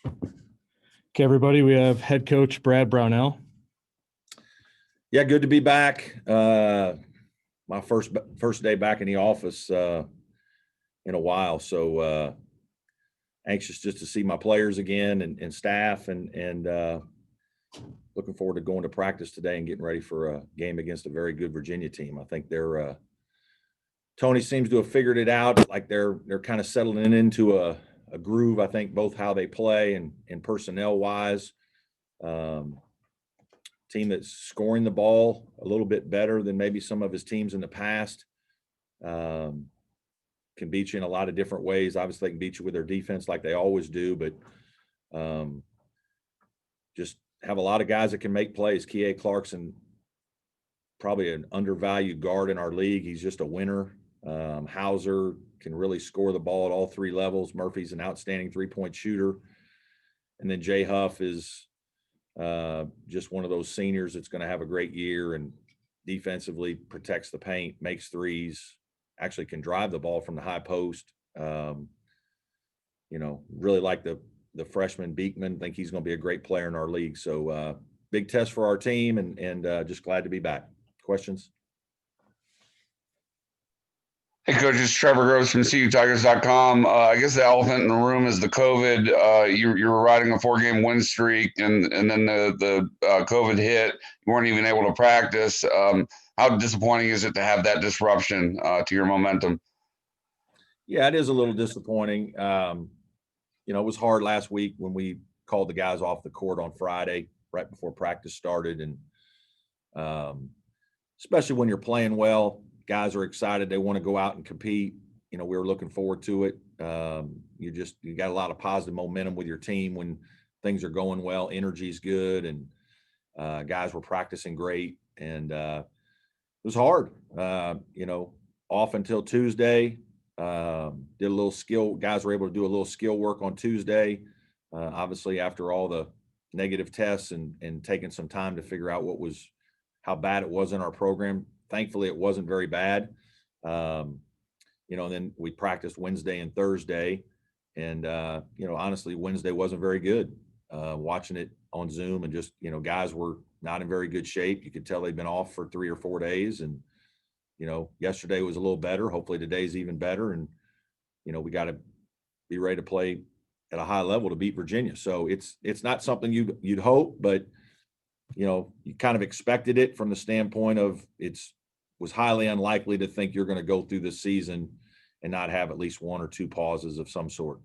Okay, everybody, we have head coach Brad Brownell. Yeah, good to be back. My first day back in the office in a while, so anxious just to see my players again and staff, and looking forward to going to practice today and getting ready for a game against a very good Virginia team. I think they're Tony seems to have figured it out. Like they're kind of settling into a groove. I think both how they play and personnel wise. Team that's scoring the ball a little bit better than maybe some of his teams in the past. Can beat you in a lot of different ways. Obviously, they can beat you with their defense like they always do, but just have a lot of guys that can make plays. Kie Clarkson, probably an undervalued guard in our league. He's just a winner. Hauser can really score the ball at all three levels. Murphy's an outstanding three-point shooter. And then Jay Huff is just one of those seniors that's going to have a great year and defensively protects the paint, makes threes, actually can drive the ball from the high post. Really like the freshman Beekman. Think he's going to be a great player in our league. So big test for our team and just glad to be back. Questions? Hey, Coach, it's Trevor Groves from CUTigers.com. I guess the elephant in the room is the COVID. You were riding a 4-game win streak, and then the COVID hit. You weren't even able to practice. How disappointing is it to have that disruption to your momentum? Yeah, it is a little disappointing. It was hard last week when we called the guys off the court on Friday, right before practice started. And especially when you're playing well, guys are excited. They want to go out and compete. We were looking forward to it. You got a lot of positive momentum with your team when things are going well. Energy's good, and guys were practicing great. And it was hard. Off until Tuesday. Did a little skill. Guys were able to do a little skill work on Tuesday. Obviously, after all the negative tests and taking some time to figure out how bad it was in our program. Thankfully, it wasn't very bad. And then we practiced Wednesday and Thursday. And, honestly, Wednesday wasn't very good. Watching it on Zoom and just, guys were not in very good shape. You could tell they'd been off for 3 or 4 days. And, yesterday was a little better. Hopefully today's even better. And, we got to be ready to play at a high level to beat Virginia. So it's not something you'd hope, but you kind of expected it from the standpoint of was highly unlikely to think you're going to go through this season and not have at least 1 or 2 pauses of some sort.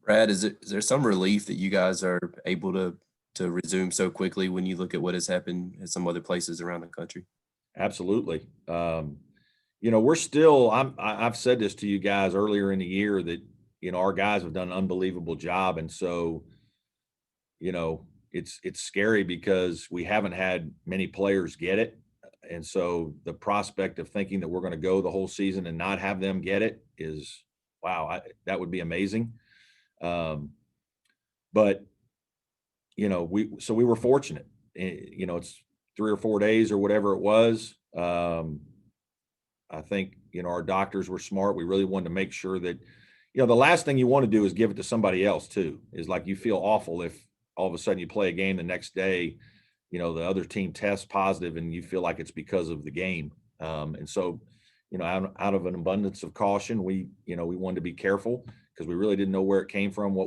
Brad, is there some relief that you guys are able to resume so quickly when you look at what has happened in some other places around the country? Absolutely. We're still, I've said this to you guys earlier in the year that, our guys have done an unbelievable job. And so, it's scary because we haven't had many players get it. And so the prospect of thinking that we're going to go the whole season and not have them get it is, wow, that would be amazing. But, we were fortunate. It's 3 or 4 days or whatever it was. I think, our doctors were smart. We really wanted to make sure that, the last thing you want to do is give it to somebody else too. Is like you feel awful if all of a sudden you play a game the next day, the other team tests positive and you feel like it's because of the game. And so, out of an abundance of caution, we wanted to be careful because we really didn't know where it came from,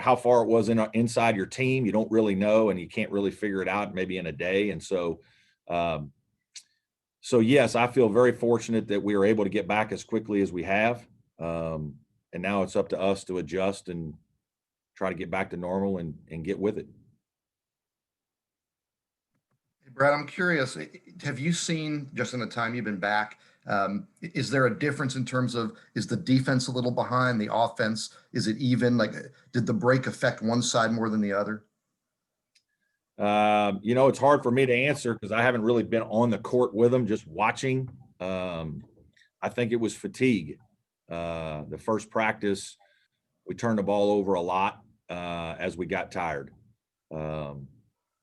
how far it was inside your team. You don't really know, and you can't really figure it out maybe in a day. And so, yes, I feel very fortunate that we were able to get back as quickly as we have. And now it's up to us to adjust and try to get back to normal and get with it. Hey, Brad, I'm curious, have you seen, just in the time you've been back, is there a difference in terms of, is the defense a little behind, the offense? Is it even? Like, did the break affect one side more than the other? It's hard for me to answer because I haven't really been on the court with them, just watching. I think it was fatigue. The first practice, we turned the ball over a lot as we got tired. And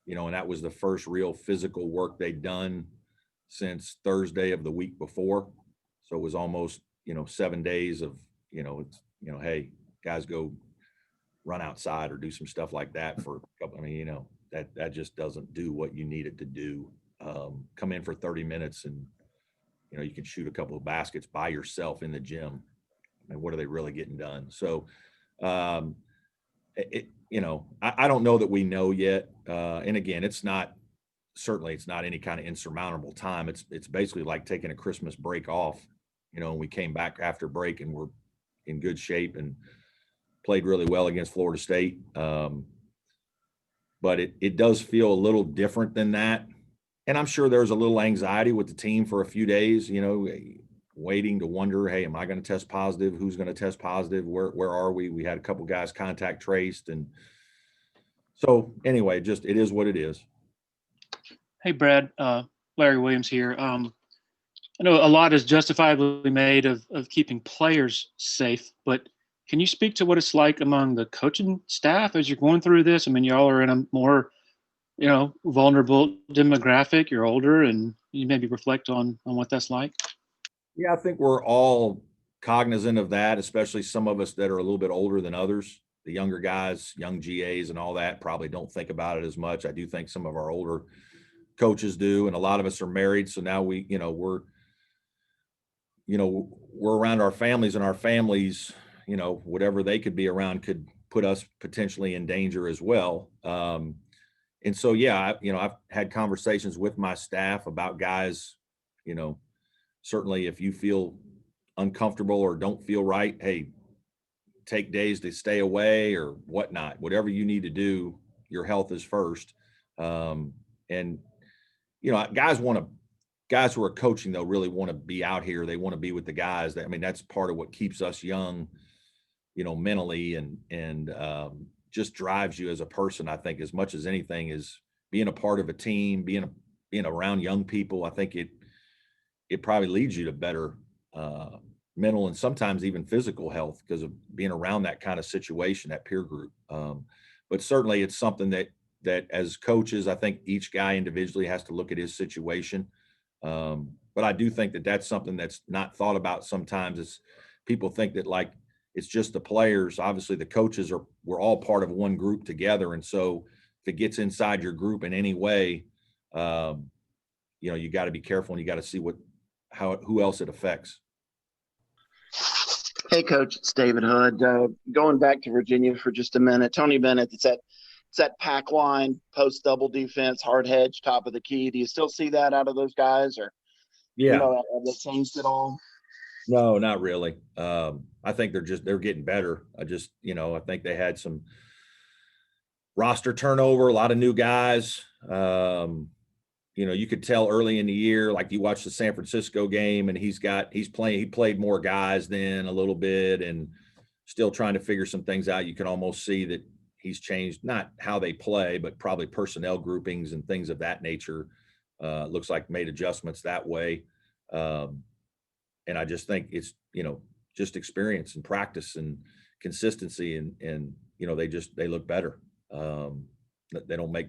that was the first real physical work they'd done since Thursday of the week before. So it was almost, 7 days of, it's hey, guys, go run outside or do some stuff like that for a couple. I mean, that just doesn't do what you need it to do. Come in for 30 minutes and, you can shoot a couple of baskets by yourself in the gym. I mean, what are they really getting done? So, I don't know that we know yet. And again, certainly it's not any kind of insurmountable time. It's basically like taking a Christmas break off, and we came back after break and we're in good shape and played really well against Florida State. But it does feel a little different than that. And I'm sure there's a little anxiety with the team for a few days, waiting to wonder, hey, am I going to test positive? Who's going to test positive? Where are we? We had a couple guys contact traced. And so anyway, just, it is what it is. Hey, Brad, Larry Williams here. I know a lot is justifiably made of keeping players safe, but can you speak to what it's like among the coaching staff as you're going through this? I mean, y'all are in a more, vulnerable demographic. You're older, and you maybe reflect on what that's like. Yeah, I think we're all cognizant of that, especially some of us that are a little bit older than others. The younger guys, young GAs and all that probably don't think about it as much. I do think some of our older coaches do, and a lot of us are married. So now we're around our families, and our families, whatever they could be around could put us potentially in danger as well. And so, yeah, I've had conversations with my staff about guys, certainly if you feel uncomfortable or don't feel right, hey, take days to stay away or whatnot, whatever you need to do, your health is first. And, guys who are coaching though, really want to be out here. They want to be with the guys. That's part of what keeps us young, mentally and just drives you as a person. I think as much as anything is being a part of a team, being around young people. I think it probably leads you to better mental and sometimes even physical health because of being around that kind of situation, that peer group. But certainly it's something that as coaches, I think each guy individually has to look at his situation. But I do think that that's something that's not thought about sometimes. Is people think that like it's just the players. Obviously, the coaches we're all part of one group together, and so if it gets inside your group in any way, you got to be careful and you got to see who else it affects. Hey, Coach, it's David Hood. Going back to Virginia for just a minute. Tony Bennett, it's that pack line, post double defense, hard hedge, top of the key. Do you still see that out of those guys, or Yeah, have they changed at all? No, not really. I think they're getting better. I think they had some roster turnover, a lot of new guys. You could tell early in the year, like you watch the San Francisco game and he played more guys then a little bit and still trying to figure some things out. You can almost see that he's changed, not how they play, but probably personnel groupings and things of that nature. Looks like made adjustments that way. And I just think it's, just experience and practice and consistency and they look better. They don't make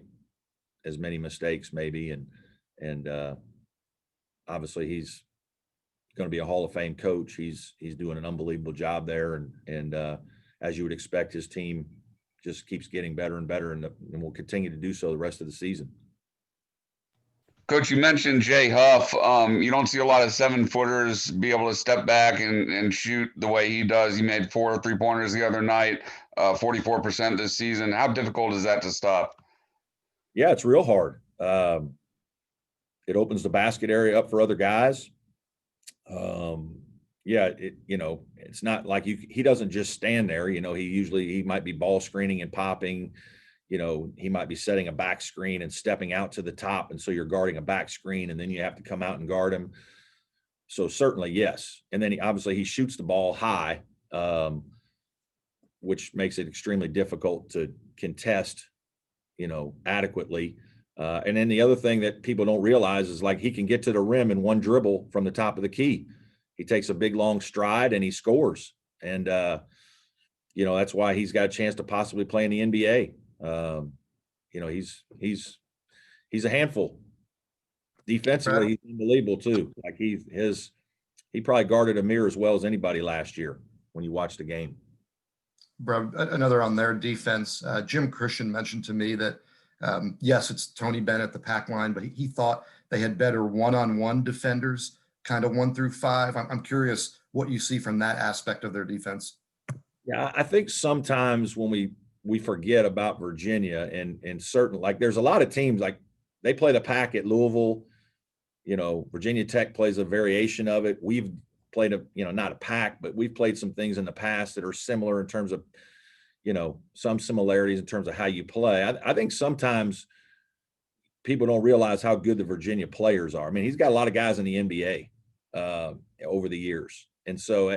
as many mistakes maybe. And obviously he's going to be a Hall of Fame coach. He's doing an unbelievable job there. And as you would expect, his team just keeps getting better and better and will continue to do so the rest of the season. Coach, you mentioned Jay Huff. You don't see a lot of 7-footers be able to step back and shoot the way he does. He made 4 3-pointers the other night, 44% this season. How difficult is that to stop? Yeah, it's real hard. It opens the basket area up for other guys. It's not like he doesn't just stand there. He might be ball screening and popping. He might be setting a back screen and stepping out to the top. And so you're guarding a back screen and then you have to come out and guard him. So certainly, yes. And then he shoots the ball high, which makes it extremely difficult to contest, adequately. And then the other thing that people don't realize is like he can get to the rim in one dribble from the top of the key. He takes a big, long stride and he scores. And, that's why he's got a chance to possibly play in the NBA. He's a handful. Defensively, he's unbelievable too. Like he probably guarded Amir as well as anybody last year when you watch the game. Bro, another on their defense. Jim Christian mentioned to me that, yes, it's Tony Bennett, the pack line, but he thought they had better one-on-one defenders, kind of 1 through 5. I'm curious what you see from that aspect of their defense. Yeah, I think sometimes when we forget about Virginia and certain, like there's a lot of teams, like they play the pack at Louisville, Virginia Tech plays a variation of it. We've played not a pack, but we've played some things in the past that are similar in terms of, some similarities in terms of how you play. I think sometimes people don't realize how good the Virginia players are. I mean, he's got a lot of guys in the NBA over the years. And so,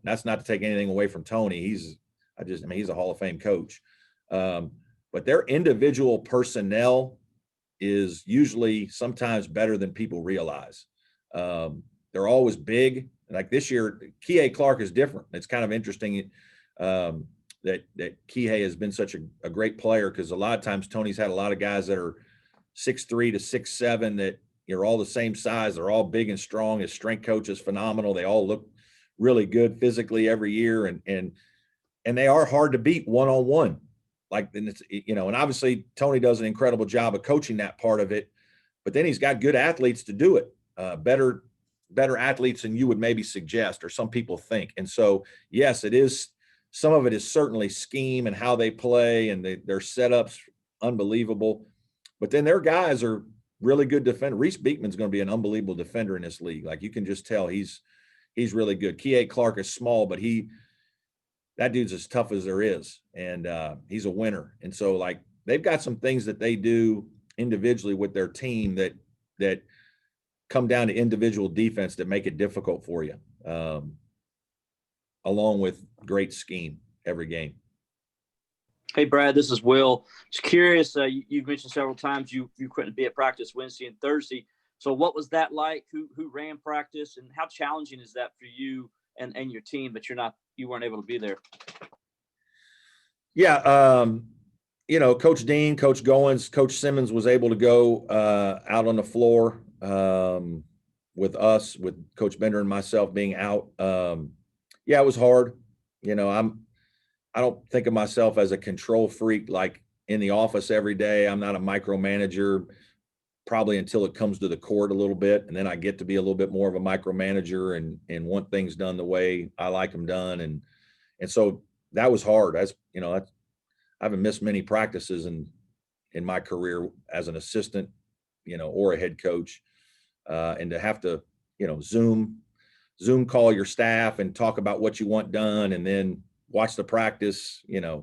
that's not to take anything away from Tony. He's a Hall of Fame coach. But their individual personnel is usually sometimes better than people realize. They're always big. Like this year, Kihei Clark is different. It's kind of interesting that Kihei has been such a great player, because a lot of times Tony's had a lot of guys that are 6'3" to 6'7" that are all the same size. They're all big and strong. His strength coach is phenomenal. They all look really good physically every year, and they are hard to beat one-on-one. And obviously Tony does an incredible job of coaching that part of it, but then he's got good athletes to do it, better athletes than you would maybe suggest or some people think. And so, yes, some of it is certainly scheme and how they play, and their setups unbelievable. But then their guys are really good defender. Reese Beekman's going to be an unbelievable defender in this league. Like you can just tell he's really good. Kihei Clark is small, but that dude's as tough as there is, and he's a winner. And so, like, they've got some things that they do individually with their team that come down to individual defense that make it difficult for you, along with great scheme every game. Hey, Brad, this is Will. Just curious, you've mentioned several times you couldn't be at practice Wednesday and Thursday. So what was that like? Who ran practice, and how challenging is that for you and your team that you weren't able to be there? Yeah. Coach Dean, Coach Goins, Coach Simmons was able to go out on the floor with us, with Coach Bender and myself being out. Yeah, it was hard. I don't think of myself as a control freak, like in the office every day. I'm not a micromanager, probably until it comes to the court a little bit. And then I get to be a little bit more of a micromanager and want things done the way I like them done. And so that was hard. I haven't missed many practices in my career as an assistant, or a head coach. And to have to, Zoom call your staff and talk about what you want done, and then watch the practice. I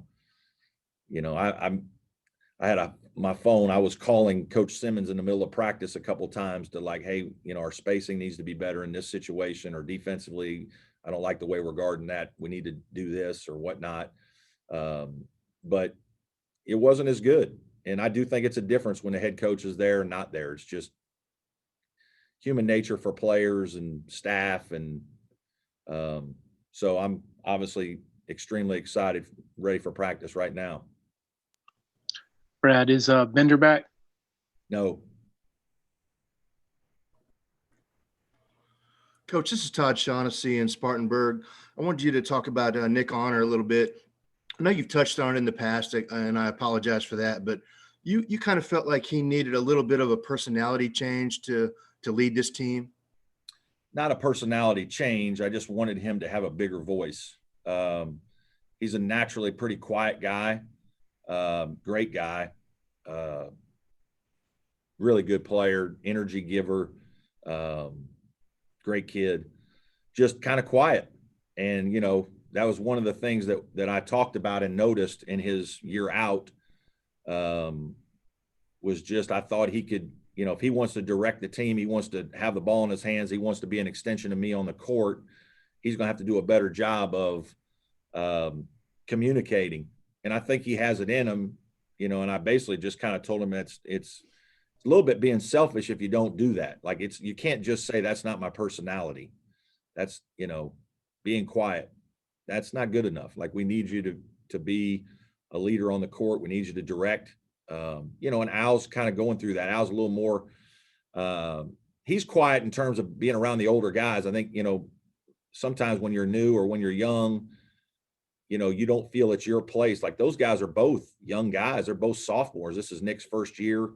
had my phone. I was calling Coach Simmons in the middle of practice a couple of times to hey, our spacing needs to be better in this situation, or defensively, I don't like the way we're guarding that. We need to do this or whatnot. But it wasn't as good. And I do think it's a difference when the head coach is there and not there. It's just human nature for players and staff. And so I'm obviously extremely excited, ready for practice right now. Brad, is Bender back? No. Coach, this is Todd Shaughnessy in Spartanburg. I wanted you to talk about Nick Honor a little bit. I know you've touched on it in the past, and I apologize for that, but you kind of felt like he needed a little bit of a personality change to lead this team. Not a personality change. I just wanted him to have a bigger voice. He's a naturally pretty quiet guy, great guy, really good player, energy giver, great kid, just kind of quiet. And, that was one of the things that I talked about and noticed in his year out, was just, I thought he could, if he wants to direct the team, he wants to have the ball in his hands, he wants to be an extension of me on the court, he's going to have to do a better job of communicating. And I think he has it in him, and I basically just kind of told him it's a little bit being selfish if you don't do that. Like you can't just say that's not my personality. That's, being quiet. That's not good enough. Like we need you to be a leader on the court. We need you to direct, and Al's kind of going through that. Al's a little more, he's quiet in terms of being around the older guys. I think, sometimes when you're new or when you're young, you don't feel it's your place. Like those guys are both young guys. They're both sophomores. This is Nick's first year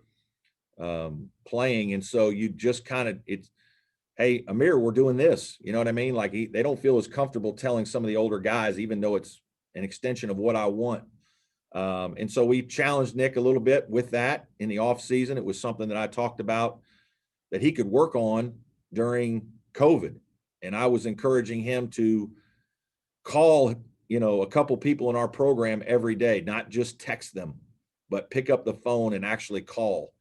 playing. And so you just kind of, it's, hey, Amir, we're doing this. You know what I mean? Like they don't feel as comfortable telling some of the older guys, even though it's an extension of what I want. And so we challenged Nick a little bit with that in the off season. It was something that I talked about that he could work on during COVID. And I was encouraging him to call, a couple people in our program every day, not just text them, but pick up the phone and actually call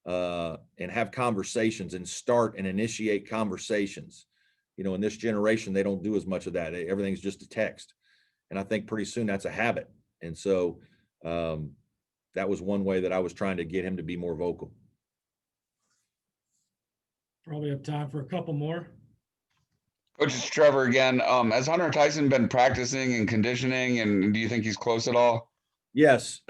and have conversations and start and initiate conversations. In this generation, they don't do as much of that. Everything's just a text. And I think pretty soon that's a habit. And so that was one way that I was trying to get him to be more vocal. Probably have time for a couple more. Coach, it's Trevor again. Has Hunter Tyson been practicing and conditioning, and do you think he's close at all? Yes,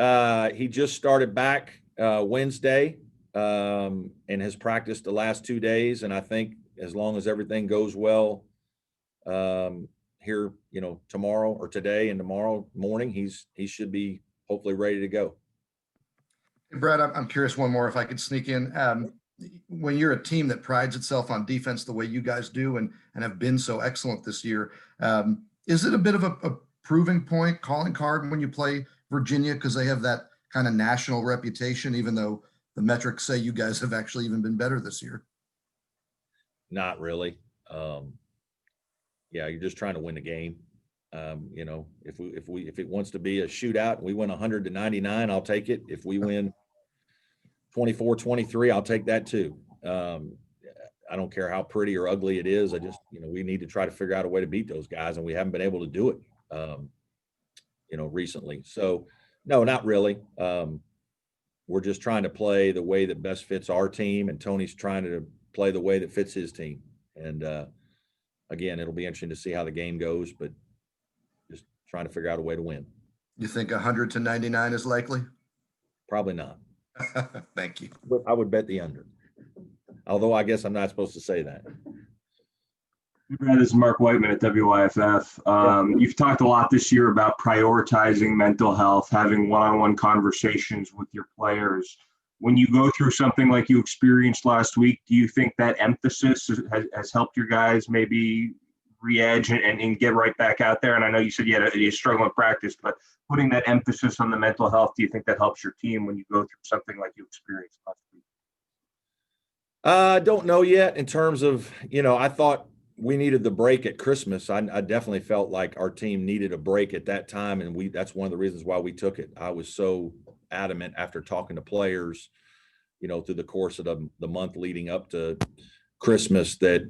he just started back Wednesday and has practiced the last 2 days. And I think as long as everything goes well here, tomorrow or today and tomorrow morning, he should be hopefully ready to go. Hey, Brad, I'm curious one more if I could sneak in. When you're a team that prides itself on defense the way you guys do and have been so excellent this year, is it a bit of a proving point, calling card when you play Virginia because they have that kind of national reputation, even though the metrics say you guys have actually even been better this year? Not really. Yeah, you're just trying to win the game. If it wants to be a shootout and we win 100-99, I'll take it. If we win 24-23, I'll take that too. I don't care how pretty or ugly it is. I just, we need to try to figure out a way to beat those guys, and we haven't been able to do it, recently. So no, not really. We're just trying to play the way that best fits our team, and Tony's trying to play the way that fits his team. And again, it'll be interesting to see how the game goes, but just trying to figure out a way to win. You think 100-99 is likely? Probably not. Thank you. But I would bet the under. Although I guess I'm not supposed to say that. Brad, this is Mark Whiteman at WYFF. You've talked a lot this year about prioritizing mental health, having one-on-one conversations with your players. When you go through something like you experienced last week, do you think that emphasis has helped your guys maybe re-edge and get right back out there? And I know you said you struggle in practice, but putting that emphasis on the mental health, do you think that helps your team when you go through something like you experienced last week? I don't know yet in terms of, I thought we needed the break at Christmas. I definitely felt like our team needed a break at that time. And that's one of the reasons why we took it. I was so adamant after talking to players, through the course of the month leading up to Christmas that,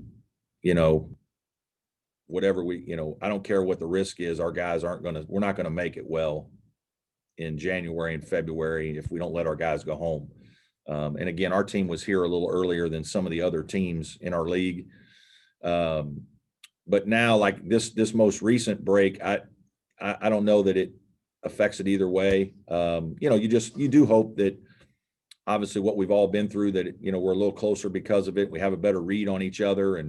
whatever I don't care what the risk is, our guys we're not going to make it well in January and February if we don't let our guys go home. And again, our team was here a little earlier than some of the other teams in our league. But now, like this most recent break, I don't know that it affects it either way. You do hope that obviously what we've all been through, that, we're a little closer because of it. We have a better read on each other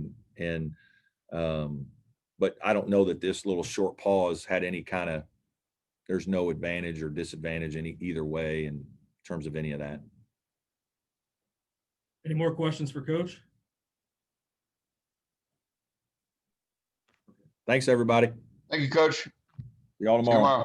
but I don't know that this little short pause had any kind of, there's no advantage or disadvantage either way in terms of any of that. Any more questions for Coach? Thanks, everybody. Thank you, Coach. See y'all See you tomorrow. tomorrow.